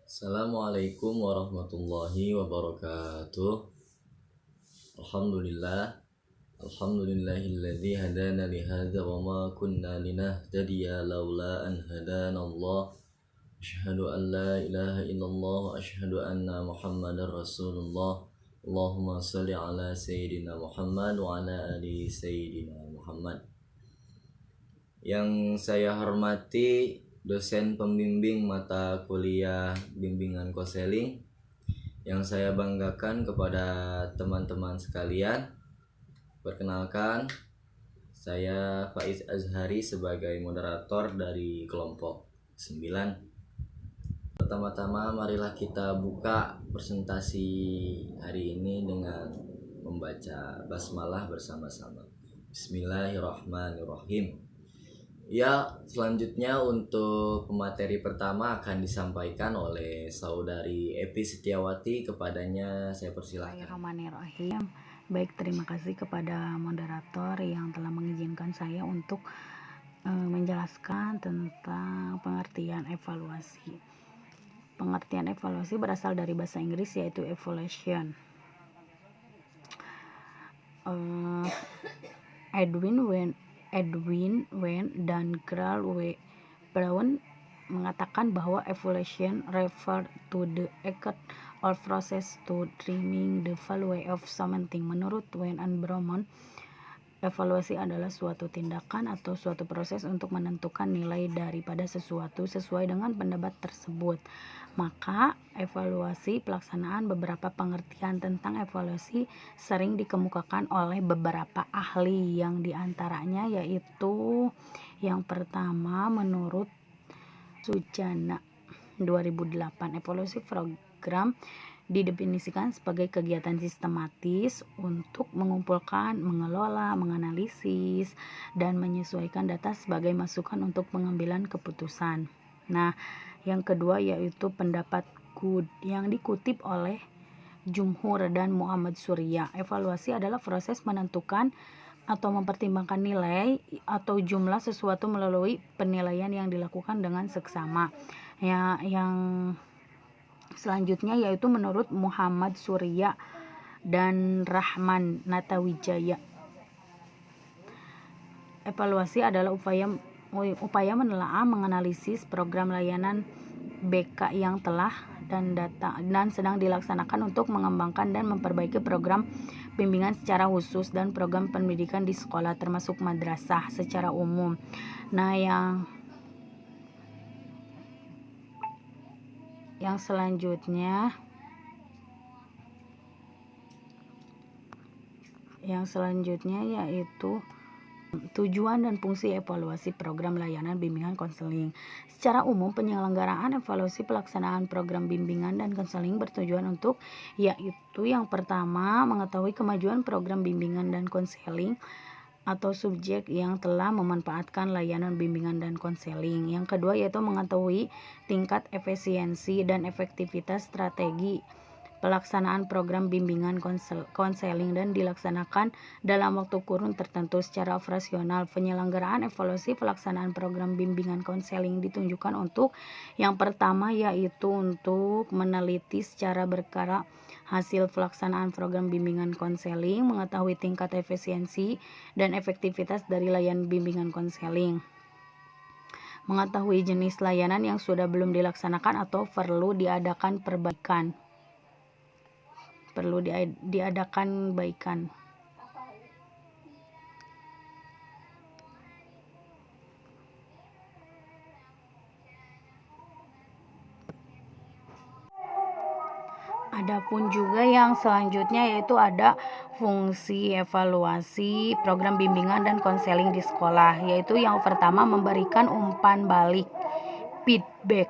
Assalamualaikum warahmatullahi wabarakatuh. Alhamdulillahilladzi hadana li hadza wa ma kunna linahtadiya laula an hadana Allah. Asyhadu an la ilaha illallah wa asyhadu anna Muhammadar Rasulullah. Allahumma shalli ala sayyidina Muhammad wa ala ali sayyidina Muhammad. Yang saya hormati dosen pembimbing mata kuliah bimbingan konseling, yang saya banggakan kepada teman-teman sekalian. Perkenalkan, saya Faiz Azhari sebagai moderator dari kelompok 9. Pertama-tama marilah kita buka presentasi hari ini dengan membaca basmalah bersama-sama. Bismillahirrahmanirrahim. Ya, selanjutnya untuk materi pertama akan disampaikan oleh saudari Epi Setiawati. Kepadanya saya persilahkan. Bismillahirrahmanirrahim. Baik, terima kasih kepada moderator yang telah mengizinkan saya untuk menjelaskan tentang pengertian evaluasi. Pengertian evaluasi berasal dari bahasa Inggris yaitu evaluation. Edwin Wen dan Carl W. Brown mengatakan bahwa evaluation refer to the act or process to determine the value of something. Menurut Wen and Brown, evaluasi adalah suatu tindakan atau suatu proses untuk menentukan nilai daripada sesuatu sesuai dengan pendapat tersebut. Maka evaluasi pelaksanaan beberapa pengertian tentang evaluasi sering dikemukakan oleh beberapa ahli, yang diantaranya yaitu yang pertama menurut Sujana 2008, evaluasi program didefinisikan sebagai kegiatan sistematis untuk mengumpulkan, mengelola, menganalisis, dan menyesuaikan data sebagai masukan untuk pengambilan keputusan. Nah, yang kedua yaitu pendapat Good yang dikutip oleh Jumhur dan Muhammad Surya. Evaluasi adalah proses menentukan atau mempertimbangkan nilai atau jumlah sesuatu melalui penilaian yang dilakukan dengan seksama. Ya, yang selanjutnya yaitu menurut Muhammad Surya dan Rahman Natawijaya. Evaluasi adalah upaya menelaah, menganalisis program layanan BK yang telah dan sedang dilaksanakan untuk mengembangkan dan memperbaiki program bimbingan secara khusus dan program pendidikan di sekolah termasuk madrasah secara umum. Nah, yang selanjutnya yaitu tujuan dan fungsi evaluasi program layanan bimbingan konseling. Secara umum, penyelenggaraan evaluasi pelaksanaan program bimbingan dan konseling bertujuan untuk yaitu yang pertama, mengetahui kemajuan program bimbingan dan konseling atau subjek yang telah memanfaatkan layanan bimbingan dan konseling. Yang kedua yaitu mengetahui tingkat efisiensi dan efektivitas strategi pelaksanaan program bimbingan konseling dan dilaksanakan dalam waktu kurun tertentu secara operasional. Penyelenggaraan evaluasi pelaksanaan program bimbingan konseling ditunjukkan untuk yang pertama yaitu untuk meneliti secara berkala hasil pelaksanaan program bimbingan konseling, mengetahui tingkat efisiensi dan efektivitas dari layanan bimbingan konseling, mengetahui jenis layanan yang sudah belum dilaksanakan atau perlu diadakan perbaikan. Adapun juga yang selanjutnya yaitu ada fungsi evaluasi program bimbingan dan konseling di sekolah, yaitu yang pertama memberikan umpan balik feedback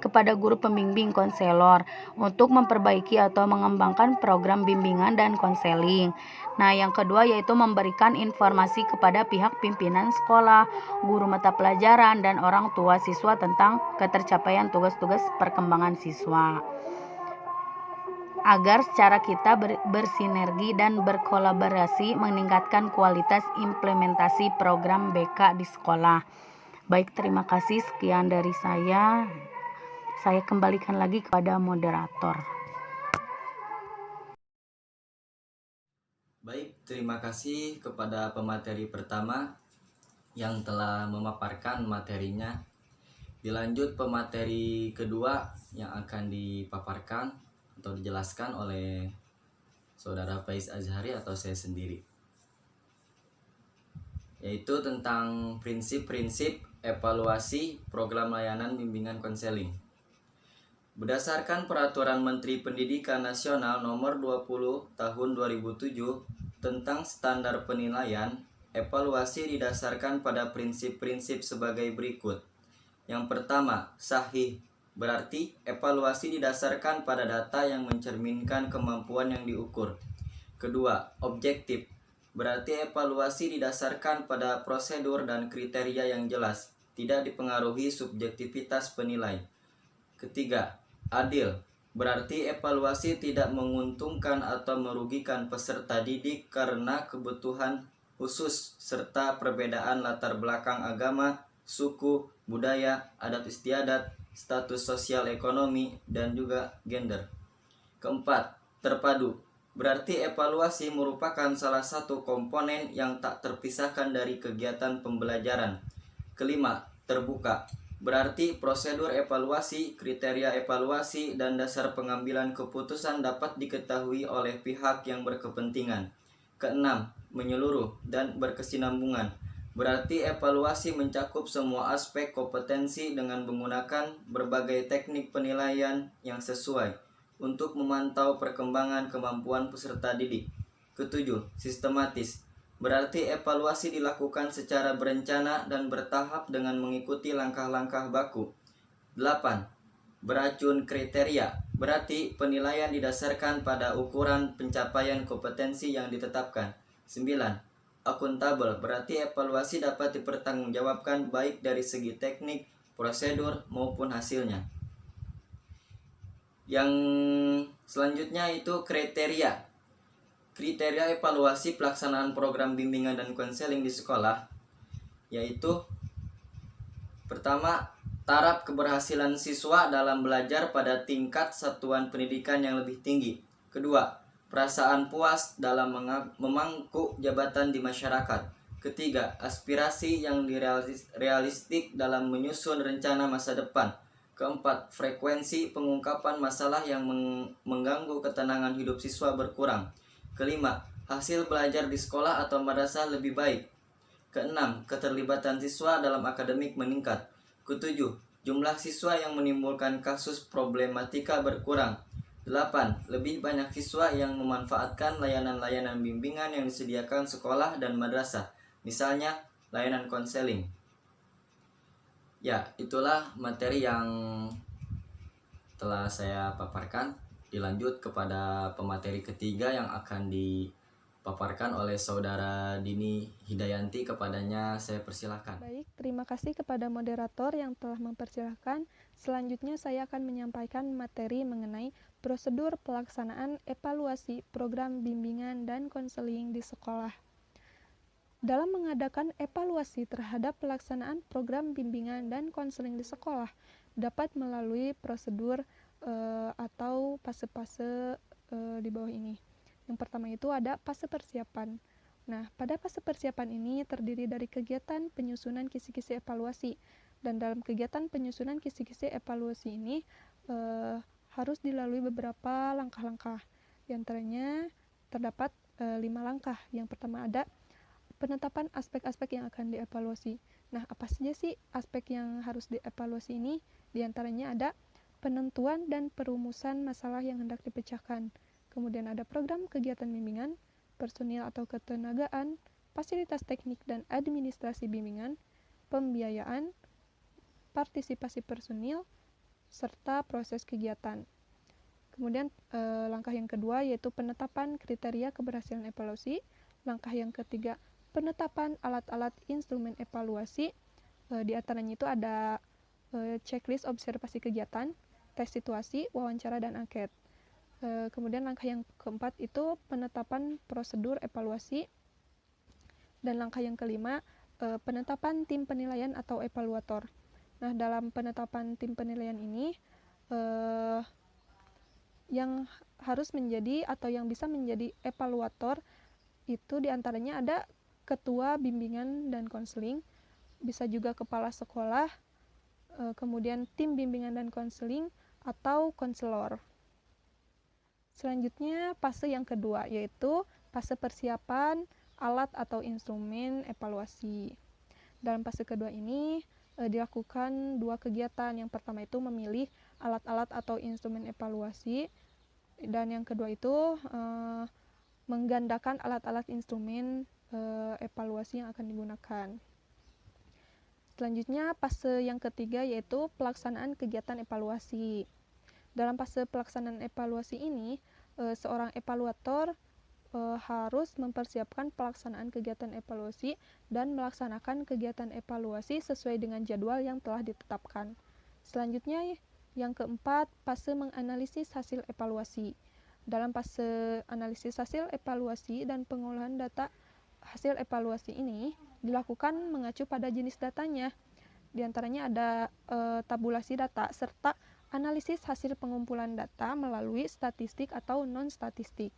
kepada guru pembimbing konselor untuk memperbaiki atau mengembangkan program bimbingan dan konseling. Nah, yang kedua yaitu memberikan informasi kepada pihak pimpinan sekolah, guru mata pelajaran, dan orang tua siswa tentang ketercapaian tugas-tugas perkembangan siswa, agar secara kita bersinergi dan berkolaborasi meningkatkan kualitas implementasi program BK di sekolah. Baik, terima kasih. Sekian dari saya. Saya kembalikan lagi kepada moderator. Baik, terima kasih kepada pemateri pertama yang telah memaparkan materinya. Dilanjut pemateri kedua yang akan dipaparkan atau dijelaskan oleh Saudara Faiz Azhari atau saya sendiri, yaitu tentang prinsip-prinsip evaluasi program layanan bimbingan konseling. Berdasarkan Peraturan Menteri Pendidikan Nasional Nomor 20 Tahun 2007 tentang standar penilaian, evaluasi didasarkan pada prinsip-prinsip sebagai berikut. Yang pertama, sahih, berarti evaluasi didasarkan pada data yang mencerminkan kemampuan yang diukur. Kedua, objektif, berarti evaluasi didasarkan pada prosedur dan kriteria yang jelas, tidak dipengaruhi subjektivitas penilai. Ketiga, adil, berarti evaluasi tidak menguntungkan atau merugikan peserta didik karena kebutuhan khusus serta perbedaan latar belakang agama, suku, budaya, adat istiadat, status sosial ekonomi, dan juga gender. Keempat, terpadu, berarti evaluasi merupakan salah satu komponen yang tak terpisahkan dari kegiatan pembelajaran. Kelima, terbuka, berarti prosedur evaluasi, kriteria evaluasi, dan dasar pengambilan keputusan dapat diketahui oleh pihak yang berkepentingan. Keenam, menyeluruh dan berkesinambungan, berarti evaluasi mencakup semua aspek kompetensi dengan menggunakan berbagai teknik penilaian yang sesuai untuk memantau perkembangan kemampuan peserta didik. Ketujuh, sistematis, berarti evaluasi dilakukan secara berencana dan bertahap dengan mengikuti langkah-langkah baku. 8. Beracun kriteria, berarti penilaian didasarkan pada ukuran pencapaian kompetensi yang ditetapkan. 9. Akuntabel, berarti evaluasi dapat dipertanggungjawabkan baik dari segi teknik, prosedur, maupun hasilnya. Yang selanjutnya itu kriteria. Kriteria evaluasi pelaksanaan program bimbingan dan konseling di sekolah, yaitu pertama, taraf keberhasilan siswa dalam belajar pada tingkat satuan pendidikan yang lebih tinggi. Kedua, perasaan puas dalam memangku jabatan di masyarakat. Ketiga, aspirasi yang realistik dalam menyusun rencana masa depan. Keempat, frekuensi pengungkapan masalah yang mengganggu ketenangan hidup siswa berkurang. Kelima, hasil belajar di sekolah atau madrasah lebih baik. Keenam, keterlibatan siswa dalam akademik meningkat. Ketujuh, jumlah siswa yang menimbulkan kasus problematika berkurang. 8. Lebih banyak siswa yang memanfaatkan layanan-layanan bimbingan yang disediakan sekolah dan madrasah, misalnya layanan konseling. Ya, itulah materi yang telah saya paparkan. Dilanjut kepada pemateri ketiga yang akan dipaparkan oleh Saudara Dini Hidayanti. Kepadanya saya persilahkan. Baik, terima kasih kepada moderator yang telah mempersilahkan. Selanjutnya saya akan menyampaikan materi mengenai prosedur pelaksanaan evaluasi program bimbingan dan konseling di sekolah. Dalam mengadakan evaluasi terhadap pelaksanaan program bimbingan dan konseling di sekolah dapat melalui prosedur atau fase-fase di bawah ini. Yang pertama itu ada fase persiapan. Nah, pada fase persiapan ini terdiri dari kegiatan penyusunan kisi-kisi evaluasi. Dan dalam kegiatan penyusunan kisi-kisi evaluasi ini harus dilalui beberapa langkah-langkah. Di antaranya terdapat 5 langkah. Yang pertama ada penetapan aspek-aspek yang akan dievaluasi. Nah, apa saja sih aspek yang harus dievaluasi ini? Di antaranya ada penentuan dan perumusan masalah yang hendak dipecahkan. Kemudian ada program kegiatan bimbingan, personil atau ketenagaan, fasilitas teknik dan administrasi bimbingan, pembiayaan, partisipasi personil, serta proses kegiatan. Kemudian langkah yang kedua yaitu penetapan kriteria keberhasilan evaluasi. Langkah yang ketiga, penetapan alat-alat instrumen evaluasi. Di antaranya itu ada checklist observasi kegiatan, tes situasi, wawancara, dan angket. Kemudian langkah yang keempat itu penetapan prosedur evaluasi. Dan langkah yang kelima, penetapan tim penilaian atau evaluator. Nah, dalam penetapan tim penilaian ini yang harus menjadi atau yang bisa menjadi evaluator itu diantaranya ada ketua bimbingan dan konseling, bisa juga kepala sekolah, kemudian tim bimbingan dan konseling atau konselor. Selanjutnya fase yang kedua, yaitu fase persiapan alat atau instrumen evaluasi. Dalam fase kedua ini dilakukan dua kegiatan. Yang pertama itu memilih alat-alat atau instrumen evaluasi, dan yang kedua itu menggandakan alat-alat instrumen evaluasi yang akan digunakan. Selanjutnya fase yang ketiga yaitu pelaksanaan kegiatan evaluasi. Dalam fase pelaksanaan evaluasi ini, seorang evaluator harus mempersiapkan pelaksanaan kegiatan evaluasi dan melaksanakan kegiatan evaluasi sesuai dengan jadwal yang telah ditetapkan. Selanjutnya, yang keempat, fase menganalisis hasil evaluasi. Dalam fase analisis hasil evaluasi dan pengolahan data hasil evaluasi ini dilakukan mengacu pada jenis datanya. Di antaranya ada tabulasi data serta analisis hasil pengumpulan data melalui statistik atau non-statistik.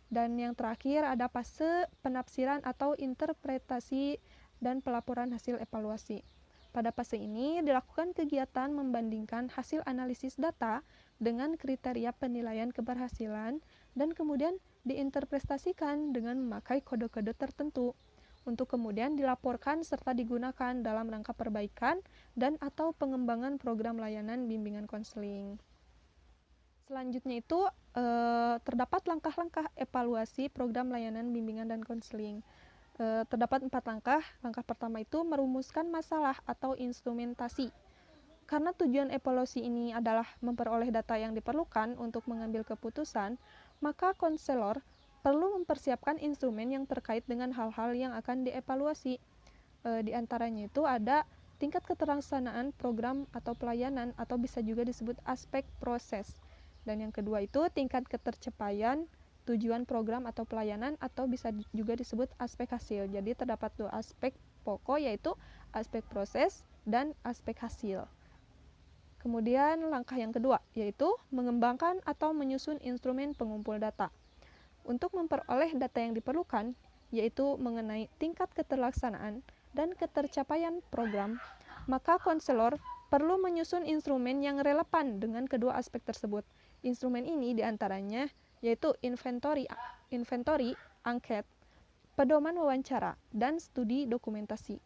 Dan yang terakhir ada fase penafsiran atau interpretasi dan pelaporan hasil evaluasi. Pada fase ini dilakukan kegiatan membandingkan hasil analisis data dengan kriteria penilaian keberhasilan dan kemudian diinterpretasikan dengan memakai kode-kode tertentu untuk kemudian dilaporkan serta digunakan dalam rangka perbaikan dan atau pengembangan program layanan bimbingan konseling. Selanjutnya itu terdapat langkah-langkah evaluasi program layanan bimbingan dan konseling. Terdapat 4 langkah. Langkah pertama itu merumuskan masalah atau instrumentasi. Karena tujuan evaluasi ini adalah memperoleh data yang diperlukan untuk mengambil keputusan, maka konselor perlu mempersiapkan instrumen yang terkait dengan hal-hal yang akan dievaluasi. Di antaranya itu ada tingkat keterlaksanaan program atau pelayanan atau bisa juga disebut aspek proses. Dan yang kedua itu tingkat ketercapaian tujuan program atau pelayanan atau bisa juga disebut aspek hasil. Jadi terdapat 2 aspek pokok yaitu aspek proses dan aspek hasil. Kemudian langkah yang kedua yaitu mengembangkan atau menyusun instrumen pengumpul data. Untuk memperoleh data yang diperlukan yaitu mengenai tingkat keterlaksanaan dan ketercapaian program, maka konselor perlu menyusun instrumen yang relevan dengan kedua aspek tersebut. Instrumen ini diantaranya yaitu inventory, angket, pedoman wawancara, dan studi dokumentasi.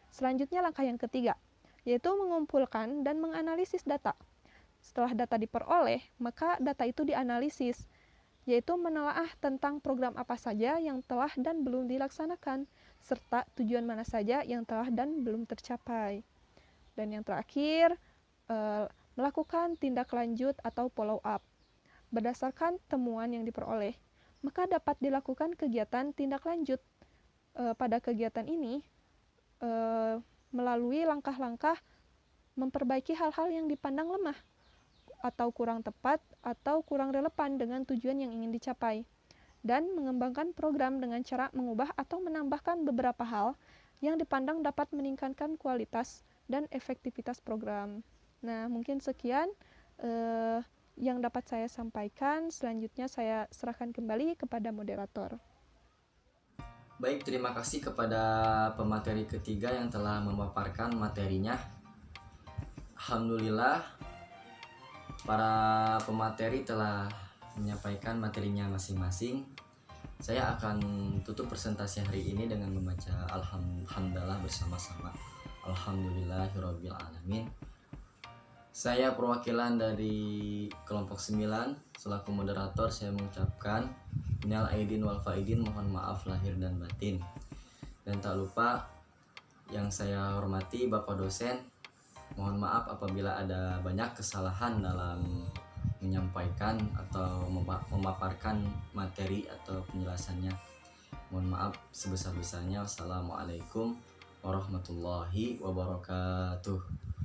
Selanjutnya langkah yang ketiga, yaitu mengumpulkan dan menganalisis data. Setelah data diperoleh, maka data itu dianalisis, yaitu menelaah tentang program apa saja yang telah dan belum dilaksanakan, serta tujuan mana saja yang telah dan belum tercapai. Dan yang terakhir, melakukan tindak lanjut atau follow up. Berdasarkan temuan yang diperoleh, maka dapat dilakukan kegiatan tindak lanjut. Pada kegiatan ini, melalui langkah-langkah memperbaiki hal-hal yang dipandang lemah, atau kurang tepat, atau kurang relevan dengan tujuan yang ingin dicapai, dan mengembangkan program dengan cara mengubah atau menambahkan beberapa hal yang dipandang dapat meningkatkan kualitas dan efektivitas program. Nah, mungkin sekian yang dapat saya sampaikan. Selanjutnya saya serahkan kembali kepada moderator. Baik, terima kasih kepada pemateri ketiga yang telah memaparkan materinya. Alhamdulillah, para pemateri telah menyampaikan materinya masing-masing. Saya akan tutup presentasi hari ini dengan membaca Alhamdulillah bersama-sama. Alhamdulillahirabbil alamin. Saya perwakilan dari kelompok 9 selaku moderator, saya mengucapkan minal aidin wal faidin, mohon maaf lahir dan batin. Dan tak lupa yang saya hormati Bapak dosen, mohon maaf apabila ada banyak kesalahan dalam menyampaikan atau memaparkan materi atau penjelasannya. Mohon maaf sebesar-besarnya. Wassalamualaikum warahmatullahi wabarakatuh.